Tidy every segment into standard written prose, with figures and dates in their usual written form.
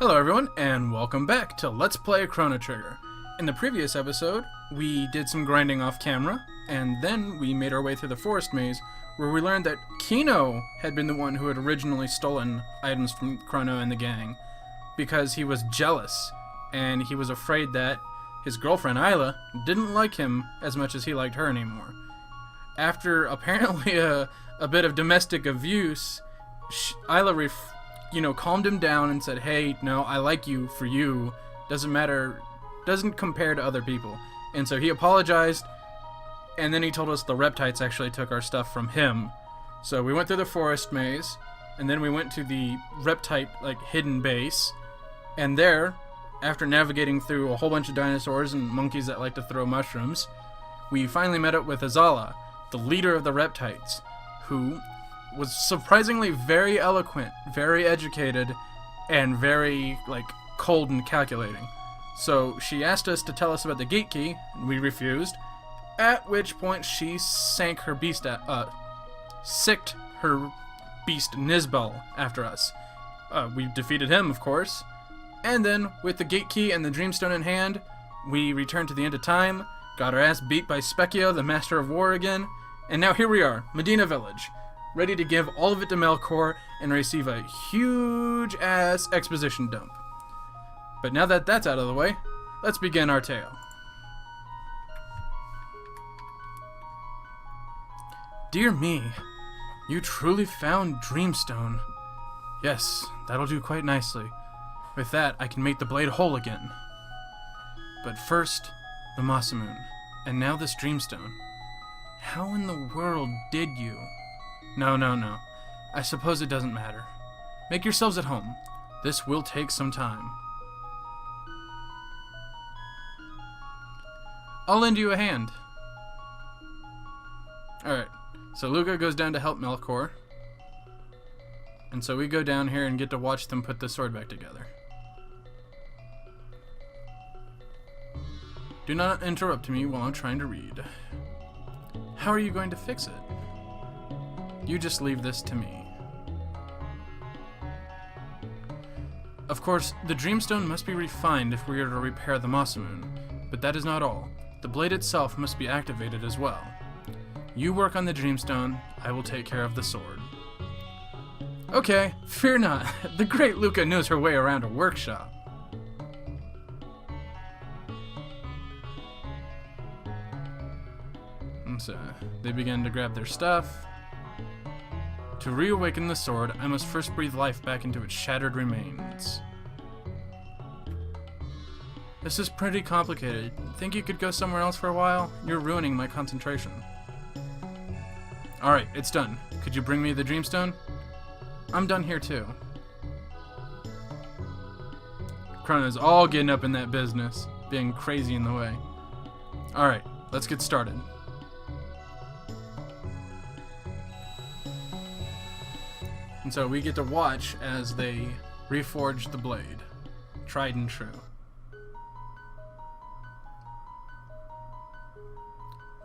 Hello everyone, and welcome back to Let's Play Chrono Trigger. In the previous episode, we did some grinding off camera, and then we made our way through the forest maze, where we learned that Kino had been the one who had originally stolen items from Chrono and the gang, because he was jealous, and he was afraid that his girlfriend Isla didn't like him as much as he liked her anymore. After apparently a bit of domestic abuse, Isla calmed him down and said, hey, no, I like you for you. Doesn't matter, doesn't compare to other people. And so he apologized, and then he told us the reptites actually took our stuff from him. So we went through the forest maze, and then we went to the reptite, hidden base. And there, after navigating through a whole bunch of dinosaurs and monkeys that like to throw mushrooms, we finally met up with Azala, the leader of the reptites, who was surprisingly very eloquent, very educated, and very, cold and calculating. So she asked us to tell us about the gate key, and we refused, at which point she sicked her beast Nizbel after us. We defeated him, of course, and then, with the gate key and the dreamstone in hand, we returned to the end of time, got our ass beat by Specchio, the Master of War again, and now here we are, Medina Village, ready to give all of it to Melkor and receive a huge-ass exposition dump. But now that that's out of the way, let's begin our tale. Dear me, you truly found Dreamstone. Yes, that'll do quite nicely. With that, I can make the blade whole again. But first, the Masamune, and now this Dreamstone. How in the world did you... No. I suppose it doesn't matter. Make yourselves at home. This will take some time. I'll lend you a hand. Alright, so Luca goes down to help Melkor. And so we go down here and get to watch them put the sword back together. Do not interrupt me while I'm trying to read. How are you going to fix it? You just leave this to me. Of course, the Dreamstone must be refined if we are to repair the Masamune, but that is not all. The blade itself must be activated as well. You work on the Dreamstone, I will take care of the sword. Okay, fear not. The great Luca knows her way around a workshop. And so, they begin to grab their stuff. To reawaken the sword, I must first breathe life back into its shattered remains. This is pretty complicated. Think you could go somewhere else for a while? You're ruining my concentration. Alright, it's done. Could you bring me the Dreamstone? I'm done here too. Chrono's all getting up in that business, being crazy in the way. Alright, let's get started. And so we get to watch as they reforge the blade. Tried and true.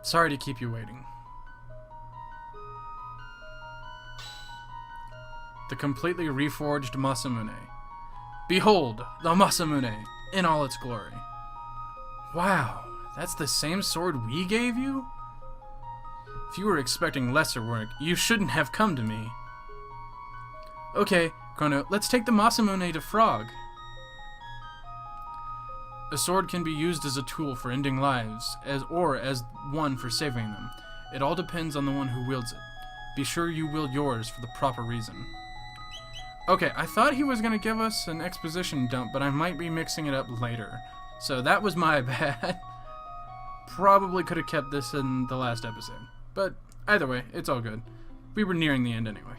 Sorry to keep you waiting. The completely reforged Masamune. Behold, the Masamune in all its glory. Wow, that's the same sword we gave you? If you were expecting lesser work, you shouldn't have come to me. Okay, Chrono, let's take the Masamune to Frog. A sword can be used as a tool for ending lives, or as one for saving them. It all depends on the one who wields it. Be sure you wield yours for the proper reason. Okay, I thought he was going to give us an exposition dump, but I might be mixing it up later. So that was my bad. Probably could have kept this in the last episode. But either way, it's all good. We were nearing the end anyway.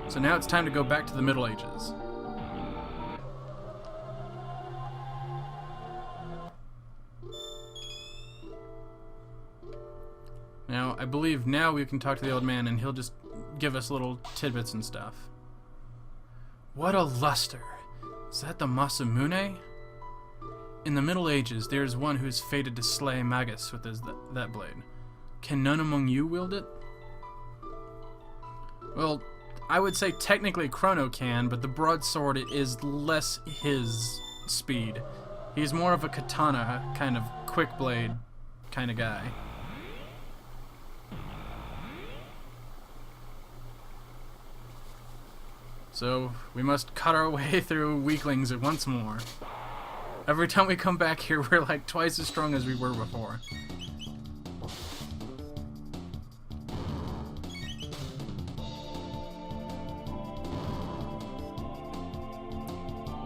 So now it's time to go back to the Middle Ages. Now, I believe now we can talk to the old man and he'll just give us little tidbits and stuff. What a luster! Is that the Masamune? In the Middle Ages, there is one who is fated to slay Magus with that blade. Can none among you wield it? Well, I would say technically Chrono can, but the broadsword is less his speed. He's more of a katana, kind of quick blade kind of guy. So we must cut our way through weaklings once more. Every time we come back here, we're like twice as strong as we were before.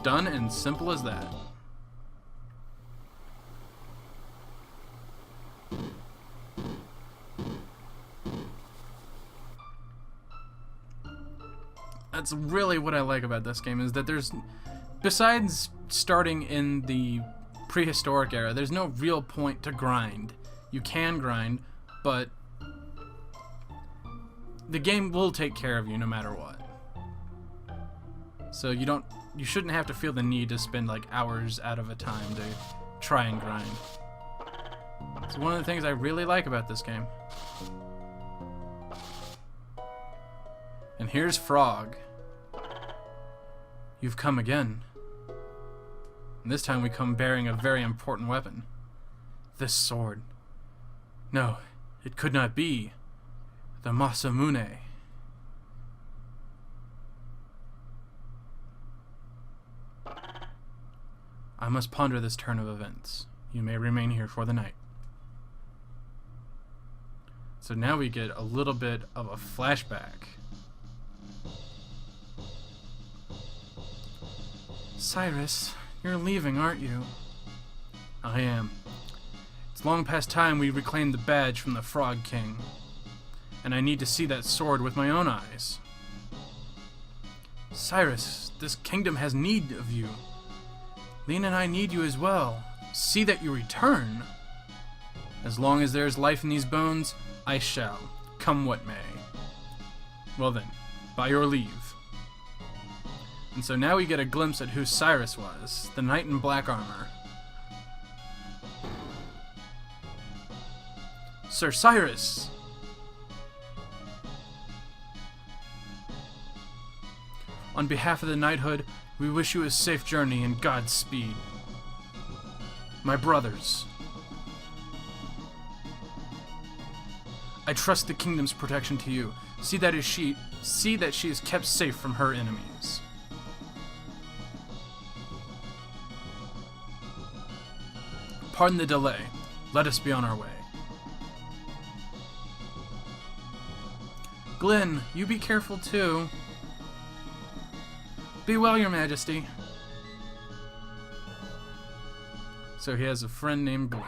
Done and simple as that. That's really what I like about this game, is that there's, besides starting in the prehistoric era, there's no real point to grind. You can grind, but the game will take care of you no matter what. So you shouldn't have to feel the need to spend like hours out of a time to try and grind. It's one of the things I really like about this game. And here's Frog. You've come again. And this time we come bearing a very important weapon. This sword. No, it could not be. The Masamune. I must ponder this turn of events. You may remain here for the night. So now we get a little bit of a flashback. Cyrus, you're leaving, aren't you? I am. It's long past time we reclaimed the badge from the Frog King. And I need to see that sword with my own eyes. Cyrus, this kingdom has need of you. Lena and I need you as well. See that you return. As long as there is life in these bones, I shall, come what may. Well then, by your leave. And so now we get a glimpse at who Cyrus was, the knight in black armor. Sir Cyrus! On behalf of the knighthood, we wish you a safe journey and Godspeed. My brothers, I trust the kingdom's protection to you. See that she is kept safe from her enemies. Pardon the delay. Let us be on our way. Glenn, you be careful too. Be well, Your Majesty. So he has a friend named Glenn.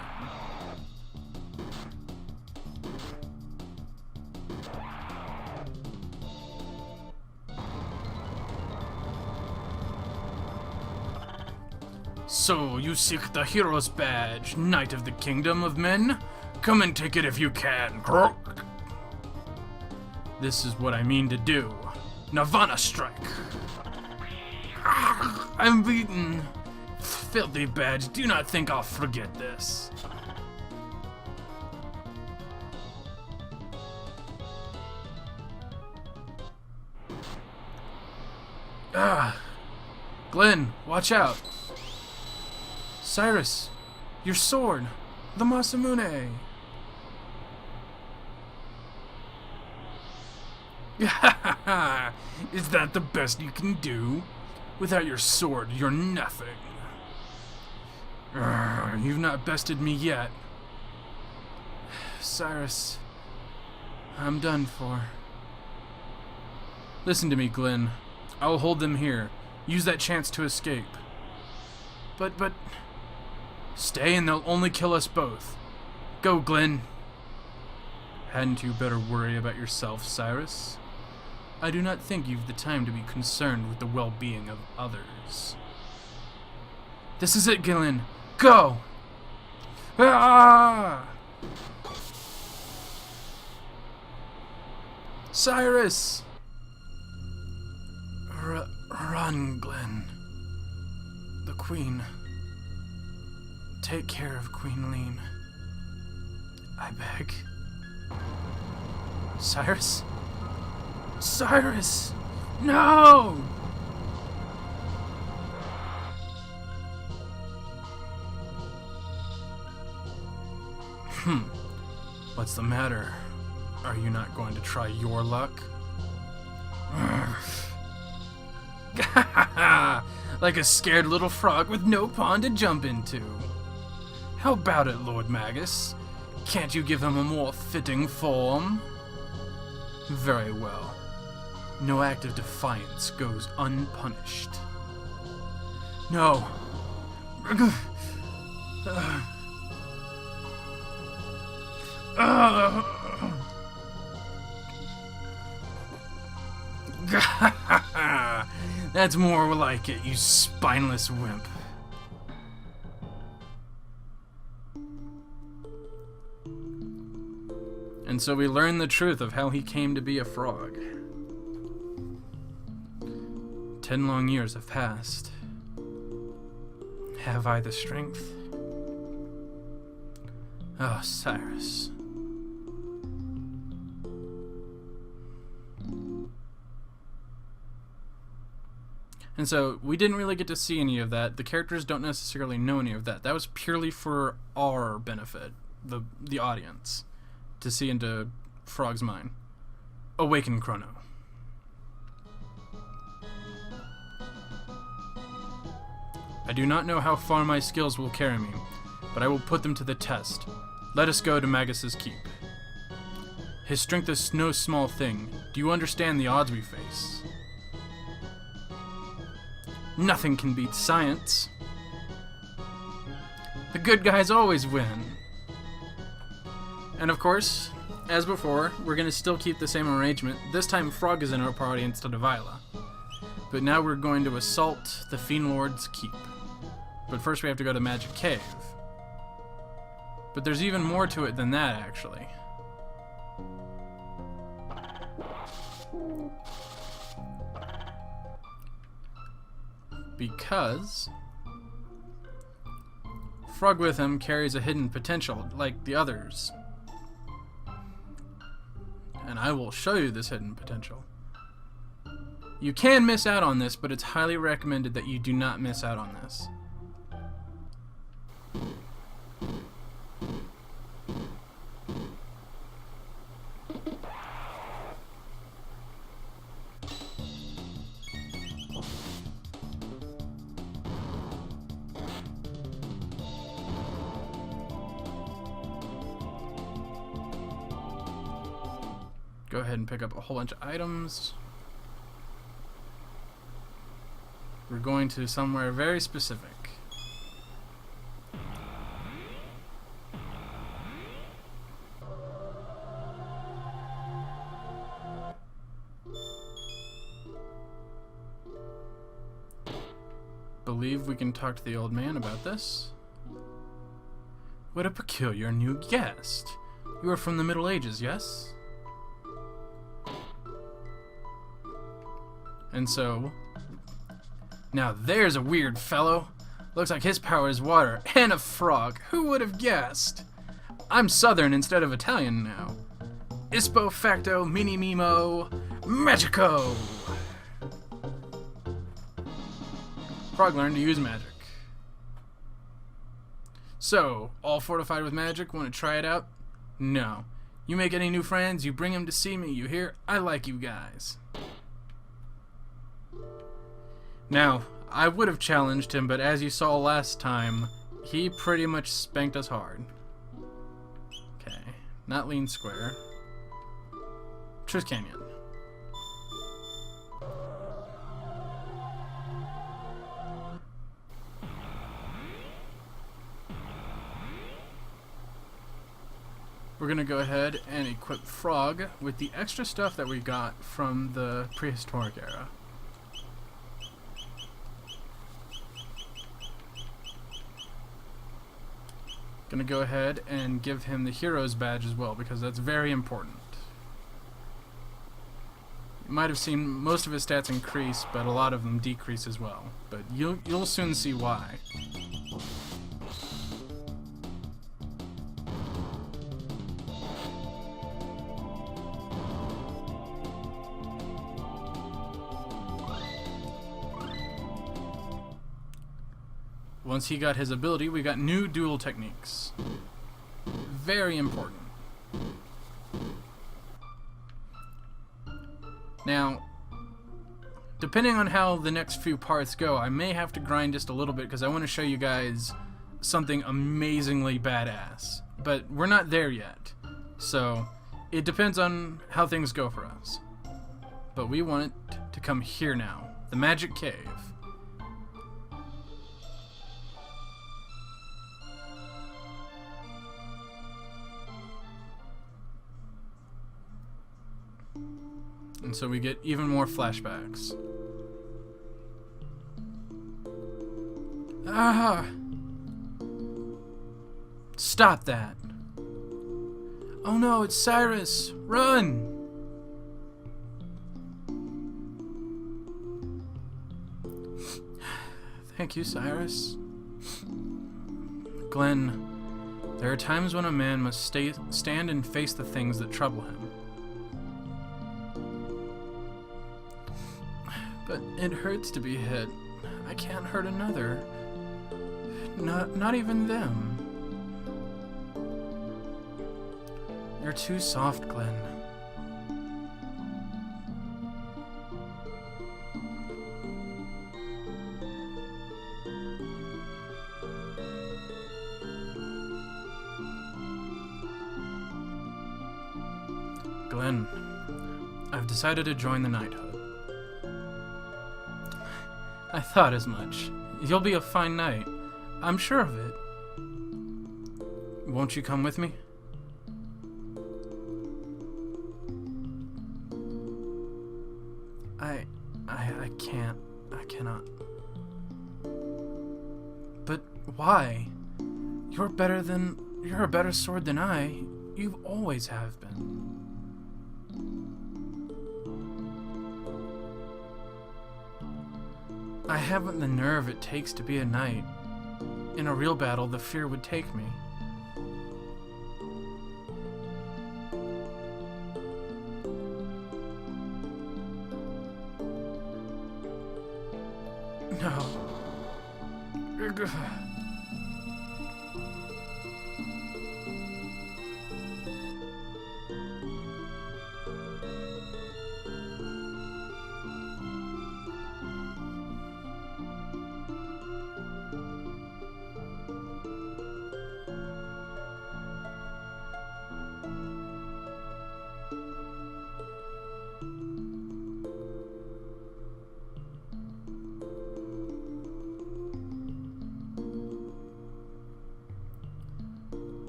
So, you seek the hero's badge, Knight of the Kingdom of Men? Come and take it if you can. This is what I mean to do. Nirvana strike. I'm beaten. Filthy badge, do not think I'll forget this. Glenn, watch out. Cyrus, your sword, the Masamune. Is that the best you can do? Without your sword, you're nothing. You've not bested me yet. Cyrus, I'm done for. Listen to me, Glenn. I'll hold them here. Use that chance to escape. But... Stay and they'll only kill us both. Go, Glenn. Hadn't you better worry about yourself, Cyrus? I do not think you've the time to be concerned with the well-being of others. This is it, Glenn. Go! Ah! Cyrus! Run, Glenn. The Queen. Take care of Queen Lean. I beg. Cyrus? Cyrus! No! What's the matter? Are you not going to try your luck? Like a scared little frog with no pond to jump into. How about it, Lord Magus? Can't you give him a more fitting form? Very well. No act of defiance goes unpunished. No. That's more like it, you spineless wimp. And so we learn the truth of how he came to be a frog. 10 long years have passed. Have I the strength? Oh, Cyrus. And so, we didn't really get to see any of that. The characters don't necessarily know any of that. That was purely for our benefit, the audience, to see into Frog's mind. Awaken Chrono. I do not know how far my skills will carry me, but I will put them to the test. Let us go to Magus's keep. His strength is no small thing. Do you understand the odds we face? Nothing can beat science. The good guys always win. And of course, as before, we're going to still keep the same arrangement. This time Frog is in our party instead of Isla. But now we're going to assault the Fiend Lord's keep. But first we have to go to Magic Cave. But there's even more to it than that, actually. Because Frog with him carries a hidden potential, like the others. And I will show you this hidden potential. You can miss out on this, but it's highly recommended that you do not miss out on this. Go ahead and pick up a whole bunch of items. We're going to somewhere very specific. Believe we can talk to the old man about this. What a peculiar new guest. You are from the Middle Ages, yes? And so, now there's a weird fellow. Looks like his power is water and a frog. Who would have guessed? I'm Southern instead of Italian now. Ispo facto mini mimo magico. Frog learned to use magic. So, all fortified with magic, want to try it out? No. You make any new friends, you bring them to see me, you hear? I like you guys. Now, I would have challenged him, but as you saw last time, he pretty much spanked us hard. Okay, not lean square. Truth Canyon. We're gonna go ahead and equip Frog with the extra stuff that we got from the prehistoric era. Gonna go ahead and give him the hero's badge as well, because that's very important. You might have seen most of his stats increase, but a lot of them decrease as well. But you'll soon see why. Once he got his ability, we got new duel techniques. Very important. Now, depending on how the next few parts go, I may have to grind just a little bit because I want to show you guys something amazingly badass. But we're not there yet, so it depends on how things go for us. But we want it to come here now, the Magic Cave. And so we get even more flashbacks. Ah! Stop that! Oh no, it's Cyrus! Run! Thank you, Cyrus. Glenn, there are times when a man must stand and face the things that trouble him. But it hurts to be hit. I can't hurt another. Not even them. You're too soft, Glenn. Glenn, I've decided to join the knighthood. I thought as much. You'll be a fine knight. I'm sure of it. Won't you come with me? I can't. I cannot. But why? You're a better sword than I. You always have been. I haven't the nerve it takes to be a knight. In a real battle, the fear would take me. No.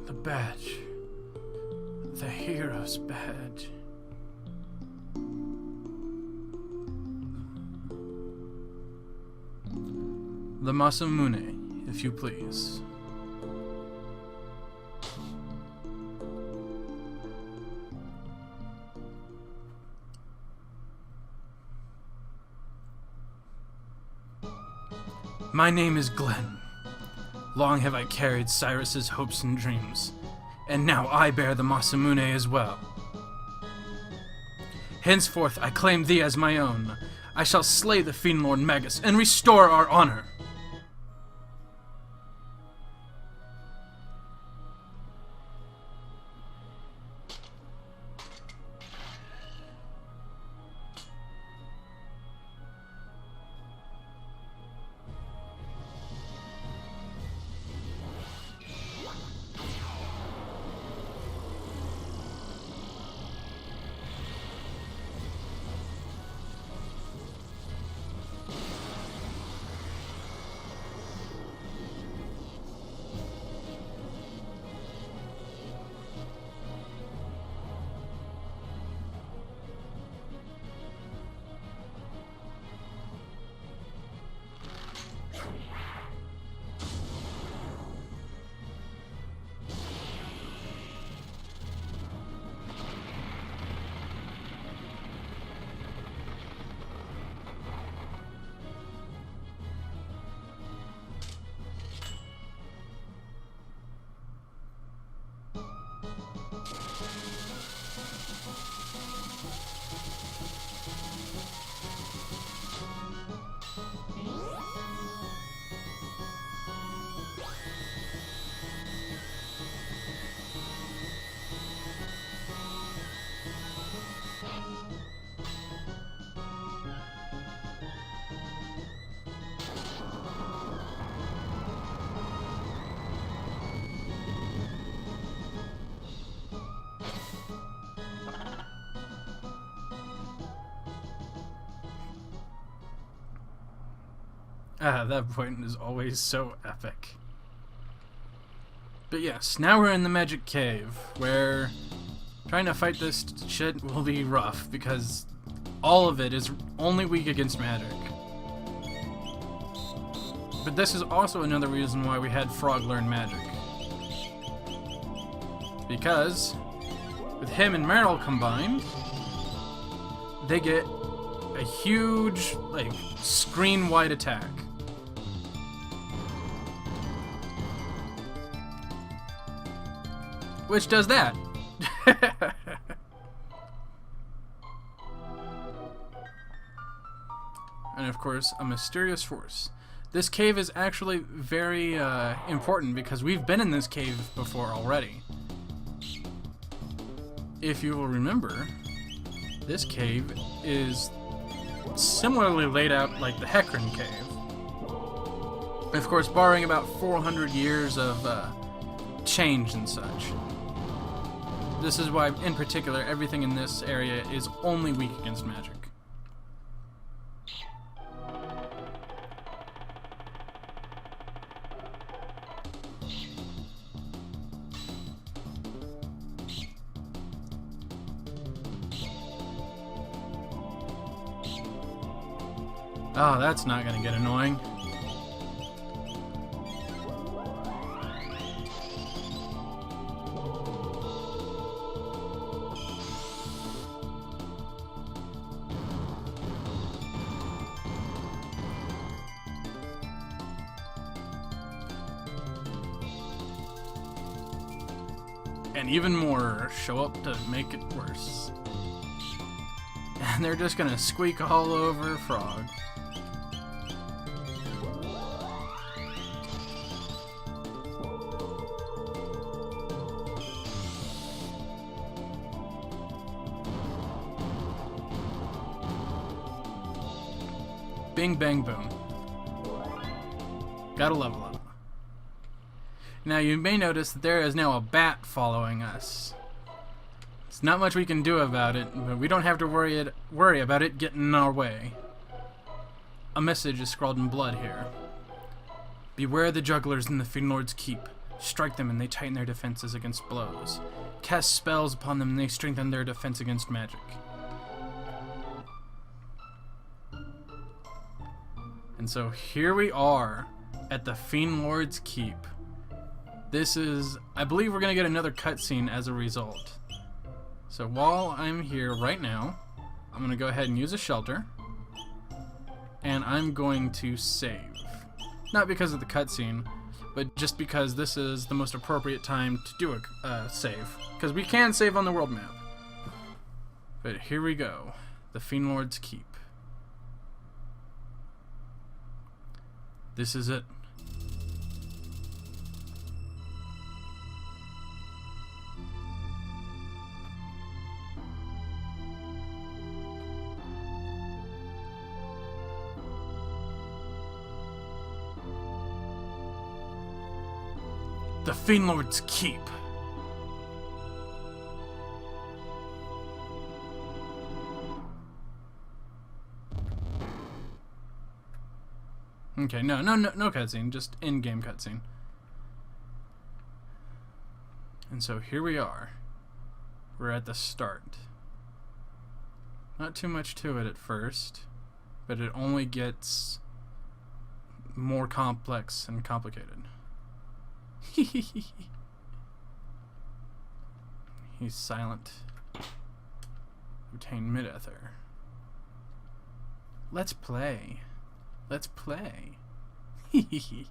The badge. The hero's badge. The Masamune, if you please. My name is Glenn. Long have I carried Cyrus's hopes and dreams, and now I bear the Masamune as well. Henceforth I claim thee as my own. I shall slay the Fiend Lord Magus and restore our honor. That point is always so epic. But yes, now we're in the magic cave, where trying to fight this shit will be rough, because all of it is only weak against magic. But this is also another reason why we had Frog learn magic. Because with him and Meryl combined, they get a huge, like, screen-wide attack. Which does that. And of course, a mysterious force. This cave is actually very important because we've been in this cave before already. If you will remember, this cave is similarly laid out like the Hecarim cave. Of course, borrowing about 400 years of change and such. This is why, in particular, everything in this area is only weak against magic. Oh, that's not gonna get annoying. And even more show up to make it worse. And they're just gonna squeak all over Frog. Bing, bang, boom. Gotta level up. Now you may notice that there is now a bat following us. There's not much we can do about it, but we don't have to worry about it getting in our way. A message is scrawled in blood here. Beware the jugglers in the Fiend Lord's Keep. Strike them and they tighten their defenses against blows. Cast spells upon them and they strengthen their defense against magic. And so here we are at the Fiend Lord's Keep. This is, I believe we're going to get another cutscene as a result. So while I'm here right now, I'm going to go ahead and use a shelter. And I'm going to save. Not because of the cutscene, but just because this is the most appropriate time to do a save. Because we can save on the world map. But here we go. The Fiend Lord's Keep. This is it. The Fiend Lord's Keep. Okay, no cutscene, just in-game cutscene. And so here we are. We're at the start. Not too much to it at first, but it only gets more complex and complicated. He's silent. Obtain mid-ether. Let's play. Let's play. This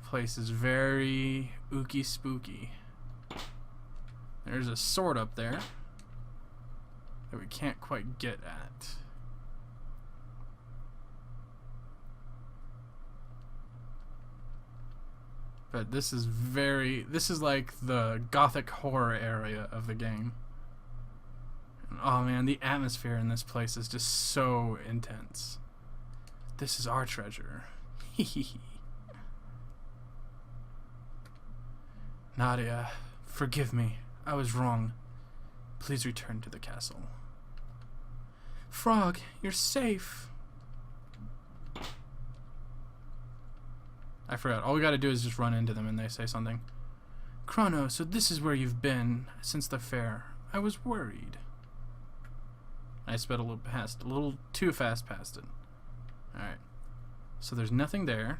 place is very ooky spooky. There's a sword up there that we can't quite get at. But this is like the gothic horror area of the game. And oh man, the atmosphere in this place is just so intense. This is our treasure. Nadia, forgive me. I was wrong. Please return to the castle. Frog, you're safe. I forgot. All we gotta do is just run into them and they say something. Chrono, so this is where you've been since the fair. I was worried. I sped a little too fast past it. Alright. So there's nothing there.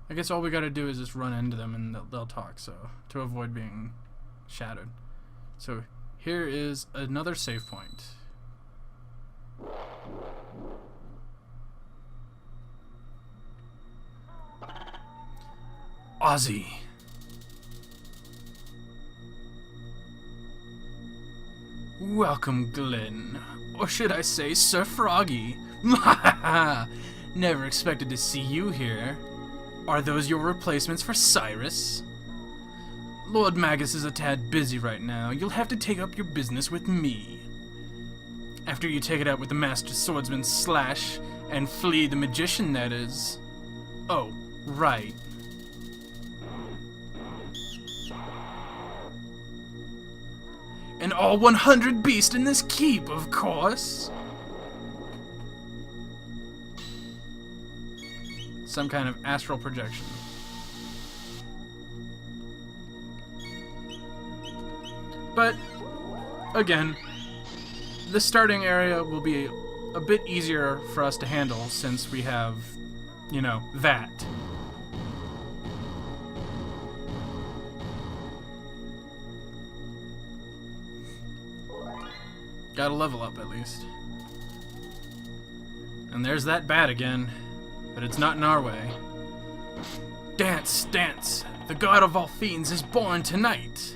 I guess all we gotta do is just run into them and they'll talk, so to avoid being shadowed. So here is another save point. Ozzy. Welcome, Glenn. Or should I say Sir Froggy? Never expected to see you here. Are those your replacements for Cyrus? Lord Magus is a tad busy right now. You'll have to take up your business with me. After you take it out with the Master Swordsman Slash and flee the Magician, that is. Oh, right. And all 100 beasts in this keep, of course. Some kind of astral projection. But, again, the starting area will be a bit easier for us to handle since we have, you know, that. Gotta level up at least. And there's that bat again, but it's not in our way. Dance, dance! The god of all fiends is born tonight!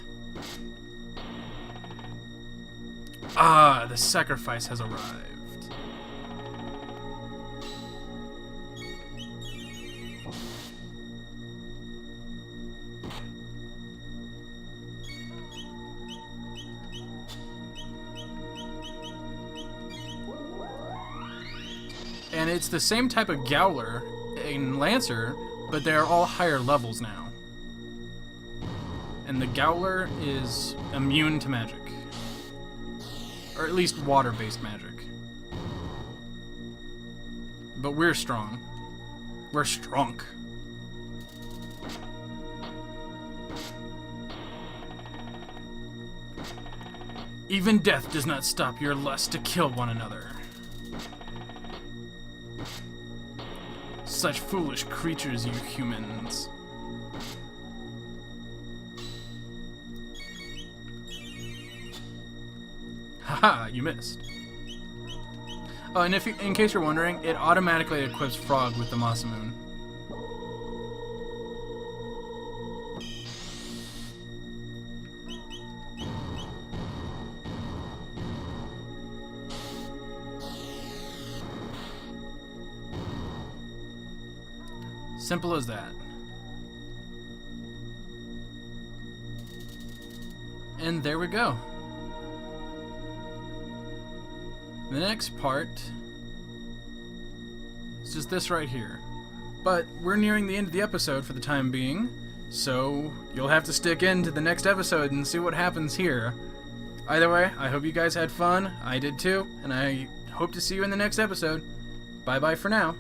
Ah, the sacrifice has arrived. And it's the same type of Gowler in Lancer, but they're all higher levels now. And the Gowler is immune to magic. Or at least water-based magic. But we're strong. We're strong. Even death does not stop your lust to kill one another. Such foolish creatures, you humans. Haha, you missed. Oh, and in case you're wondering, it automatically equips Frog with the Masamune. Simple as that. And there we go. The next part is just this right here. But we're nearing the end of the episode for the time being, so you'll have to stick in to the next episode and see what happens here. Either way, I hope you guys had fun. I did too, and I hope to see you in the next episode. Bye-bye for now.